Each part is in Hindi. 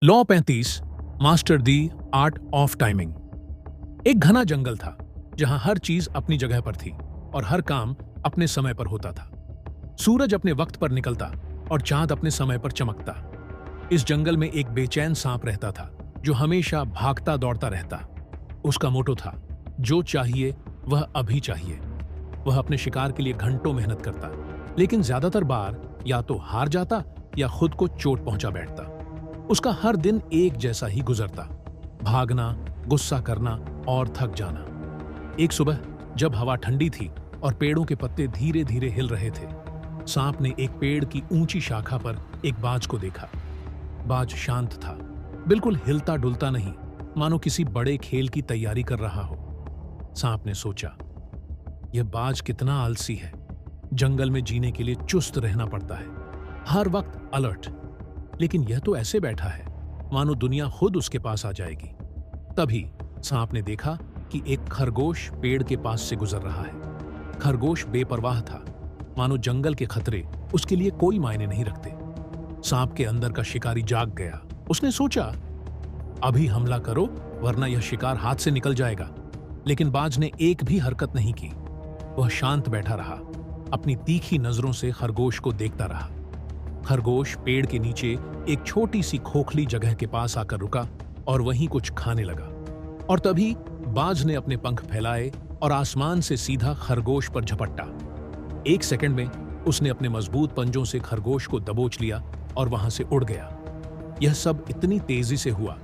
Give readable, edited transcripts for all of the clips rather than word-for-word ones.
Law 35 master the art of timing. एक घना जंगल था जहां हर चीज अपनी जगह पर थी और हर काम अपने समय पर होता था। सूरज अपने वक्त पर निकलता और चांद अपने समय पर चमकता। इस जंगल में एक बेचैन सांप रहता था जो हमेशा भागता दौड़ता रहता। उसका मोटो था, जो चाहिए वह अभी चाहिए। वह अपने शिकार के लिए घंटों मेहनत करता, लेकिन ज्यादातर बार या तो हार जाता या खुद को चोट पहुंचा बैठता। उसका हर दिन एक जैसा ही गुजरता, भागना, गुस्सा करना और थक जाना। एक सुबह जब हवा ठंडी थी और पेड़ों के पत्ते धीरे धीरे हिल रहे थे, सांप ने एक पेड़ की ऊंची शाखा पर एक बाज को देखा। बाज शांत था, बिल्कुल हिलता डुलता नहीं, मानो किसी बड़े खेल की तैयारी कर रहा हो। सांप ने सोचा, यह बाज कितना आलसी है। जंगल में जीने के लिए चुस्त रहना पड़ता है, हर वक्त अलर्ट, लेकिन यह तो ऐसे बैठा है मानो दुनिया खुद उसके पास आ जाएगी। तभी सांप ने देखा कि एक खरगोश पेड़ के पास से गुजर रहा है। खरगोश बेपरवाह था, मानो जंगल के खतरे उसके लिए कोई मायने नहीं रखते। सांप के अंदर का शिकारी जाग गया। उसने सोचा, अभी हमला करो वरना यह शिकार हाथ से निकल जाएगा। लेकिन बाज ने एक भी हरकत नहीं की। वह शांत बैठा रहा, अपनी तीखी नजरों से खरगोश को देखता रहा। खरगोश पेड़ के नीचे एक छोटी सी खोखली जगह के पास आकर रुका और वहीं कुछ खाने लगा। और तभी बाज ने अपने पंख फैलाए और आसमान से सीधा खरगोश पर झपट्टा। एक सेकंड में उसने अपने मजबूत पंजों से खरगोश को दबोच लिया और वहां से उड़ गया। यह सब इतनी तेजी से हुआ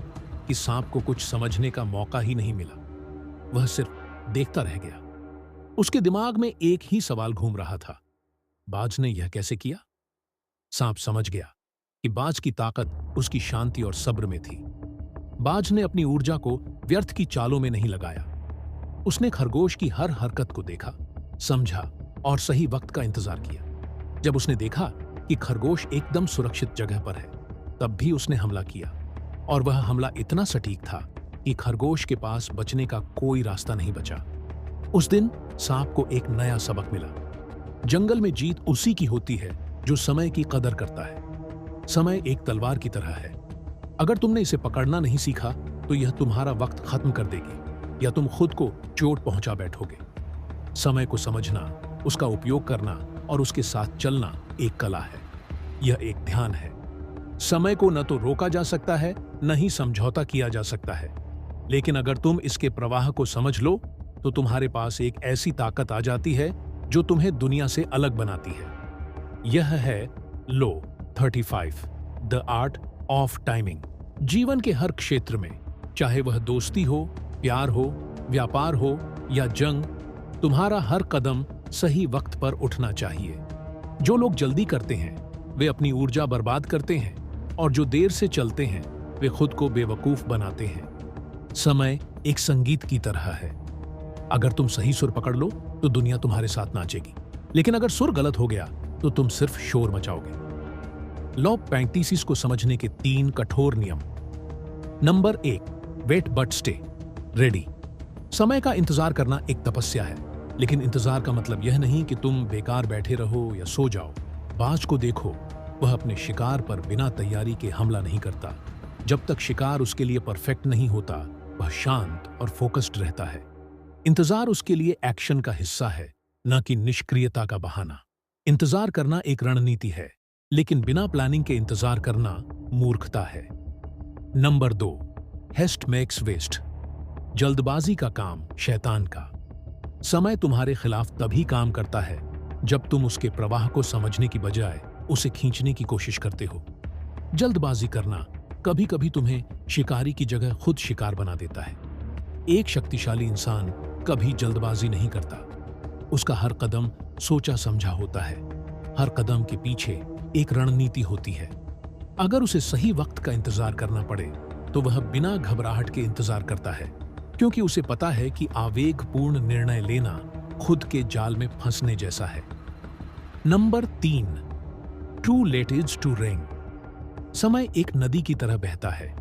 कि सांप को कुछ समझने का मौका ही नहीं मिला। वह सिर्फ देखता रह गया। उसके दिमाग में एक ही सवाल घूम रहा था, बाज ने यह कैसे किया? सांप समझ गया कि बाज की ताकत उसकी शांति और सब्र में थी। बाज ने अपनी ऊर्जा को व्यर्थ की चालों में नहीं लगाया। उसने खरगोश की हर हरकत को देखा, समझा और सही वक्त का इंतजार किया। जब उसने देखा कि खरगोश एकदम सुरक्षित जगह पर है, तब भी उसने हमला किया। और वह हमला इतना सटीक था कि खरगोश के पास बचने का कोई रास्ता नहीं बचा। उस दिन सांप को एक नया सबक मिला। जंगल में जीत उसी की होती है जो समय की कदर करता है। समय एक तलवार की तरह है, अगर तुमने इसे पकड़ना नहीं सीखा तो यह तुम्हारा वक्त खत्म कर देगी या तुम खुद को चोट पहुंचा बैठोगे। समय को समझना, उसका उपयोग करना और उसके साथ चलना एक कला है। यह एक ध्यान है। समय को न तो रोका जा सकता है, न ही समझौता किया जा सकता है, लेकिन अगर तुम इसके प्रवाह को समझ लो तो तुम्हारे पास एक ऐसी ताकत आ जाती है जो तुम्हें दुनिया से अलग बनाती है। यह है law 35, the art of timing. जीवन के हर क्षेत्र में, चाहे वह दोस्ती हो, प्यार हो, व्यापार हो या जंग, तुम्हारा हर कदम सही वक्त पर उठना चाहिए। जो लोग जल्दी करते हैं वे अपनी ऊर्जा बर्बाद करते हैं, और जो देर से चलते हैं वे खुद को बेवकूफ बनाते हैं। समय एक संगीत की तरह है। अगर तुम सही सुर पकड़ लो तो दुनिया तुम्हारे साथ नाचेगी, लेकिन अगर सुर गलत हो गया तो तुम सिर्फ शोर मचाओगे। लॉ 35 को समझने के 3 कठोर नियम। Number 1, wait but stay ready. समय का इंतजार करना एक तपस्या है, लेकिन इंतजार का मतलब यह नहीं कि तुम बेकार बैठे रहो या सो जाओ। बाज को देखो, वह अपने शिकार पर बिना तैयारी के हमला नहीं करता। जब तक शिकार उसके लिए परफेक्ट नहीं होता, वह शांत और फोकस्ड रहता है। इंतजार उसके लिए एक्शन का हिस्सा है, न कि निष्क्रियता का बहाना। इंतजार करना एक रणनीति है, लेकिन बिना प्लानिंग के इंतजार करना मूर्खता है। Number 2, haste makes waste. जल्दबाजी का काम शैतान का। समय तुम्हारे खिलाफ तभी काम करता है जब तुम उसके प्रवाह को समझने की बजाय उसे खींचने की कोशिश करते हो। जल्दबाजी करना कभी कभी तुम्हें शिकारी की जगह खुद शिकार बना देता है। एक शक्तिशाली इंसान कभी जल्दबाजी नहीं करता। उसका हर कदम सोचा समझा होता है। हर कदम के पीछे एक रणनीति होती है। अगर उसे सही वक्त का इंतजार करना पड़े तो वह बिना घबराहट के इंतजार करता है, क्योंकि उसे पता है कि आवेगपूर्ण निर्णय लेना खुद के जाल में फंसने जैसा है। Number 3, too late is too ring. समय एक नदी की तरह बहता है।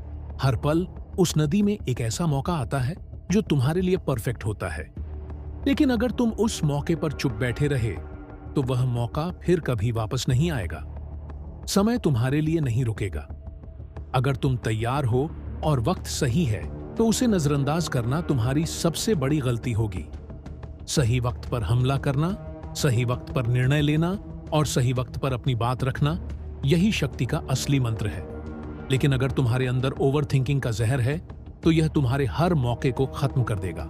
हर पल उस नदी में एक ऐसा मौका आता है जो तुम्हारे लिए परफेक्ट होता है, लेकिन अगर तुम उस मौके पर चुप बैठे रहे तो वह मौका फिर कभी वापस नहीं आएगा। समय तुम्हारे लिए नहीं रुकेगा। अगर तुम तैयार हो और वक्त सही है तो उसे नजरअंदाज करना तुम्हारी सबसे बड़ी गलती होगी। सही वक्त पर हमला करना, सही वक्त पर निर्णय लेना और सही वक्त पर अपनी बात रखना, यही शक्ति का असली मंत्र है। लेकिन अगर तुम्हारे अंदर ओवरथिंकिंग का जहर है तो यह तुम्हारे हर मौके को खत्म कर देगा।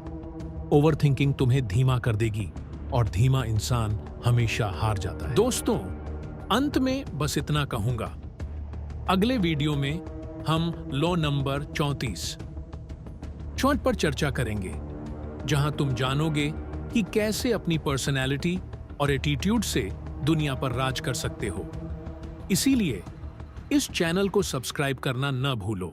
ओवरथिंकिंग तुम्हें धीमा कर देगी और धीमा इंसान हमेशा हार जाता है। दोस्तों, अंत में बस इतना कहूंगा, अगले वीडियो में हम लॉ नंबर 34 चौंट पर चर्चा करेंगे, जहां तुम जानोगे कि कैसे अपनी पर्सनैलिटी और एटीट्यूड से दुनिया पर राज कर सकते हो। इसीलिए इस चैनल को सब्सक्राइब करना न भूलो।